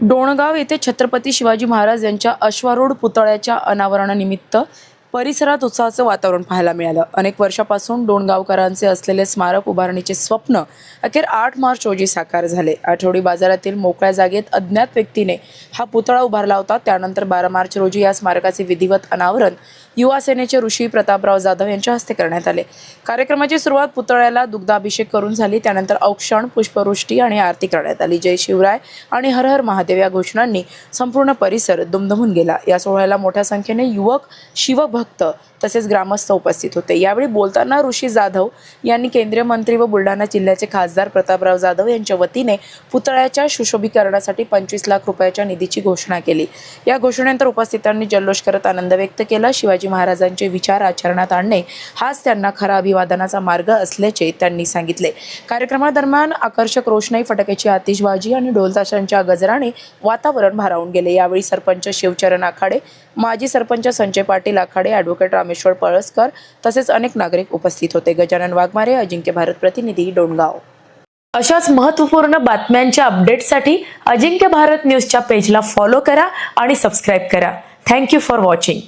डोणगाव येथे छत्रपती शिवाजी महाराज यांच्या अश्वारूढ पुतळ्याच्या अनावरणानिमित्त परिसरात उत्साहाचं वातावरण पाहायला मिळालं। अनेक वर्षापासून डोणगावकरांचे असलेले स्मारक उभारणीचे स्वप्न अखेर 8 मार्च रोजी साकार झाले। आठवडी बाजारातील मोकळ्या जागेत अज्ञात व्यक्तीने हा पुतळा उभारला होता। त्यानंतर 12 मार्च रोजी या स्मारकाचे विधिवत अनावरण युवा सेनेचे ऋषी प्रतापराव जाधव यांच्या हस्ते करण्यात आले। कार्यक्रमाची सुरुवात पुतळ्याला दुग्धाभिषेक करून झाली। त्यानंतर औक्षण, पुष्पवृष्टी आणि आरती करण्यात आली। जय शिवराय आणि हर हर महादेव या घोषणांनी संपूर्ण परिसर दुमदुमून गेला। या सोहळ्याला मोठ्या संख्येने युवक, शिवभक्त तसेच ग्रामस्थ उपस्थित होते। यावेळी बोलताना ऋषी जाधव यांनी केंद्रीय मंत्री व बुलढाणा जिल्ह्याचे खासदार प्रतापराव जाधव यांच्या वतीने पुतळ्याच्या सुशोभीकरणासाठी 25 लाख रुपयाच्या निधीची घोषणा केली। या घोषणेनंतर उपस्थितांनी जल्लोष करत आनंद व्यक्त केला। शिवाजी महाराजांचे विचार आचरणात आणणे हाच त्यांना खरा अभिवादनाचा मार्ग असल्याचे त्यांनी सांगितले। कार्यक्रमादरम्यान आकर्षक रोषणाई, फटाक्याची आतिषबाजी आणि ढोलताशांच्या गजराने वातावरण भारावून गेले। यावेळी सरपंच शिवचरण आखाडे, माजी सरपंच संजय पाटील आखाडे, ॲडव्होकेट रामेश्वर पळसकर तसेच अनेक नागरिक उपस्थित होते। गजानन वाघमारे, अजिंक्य भारत प्रतिनिधी, डोणगाव। अशाच महत्त्वपूर्ण बातम्यांच्या अपडेटसाठी अजिंक्य भारत न्यूजच्या पेजला फॉलो करा आणि सबस्क्राईब करा। Thank you for watching.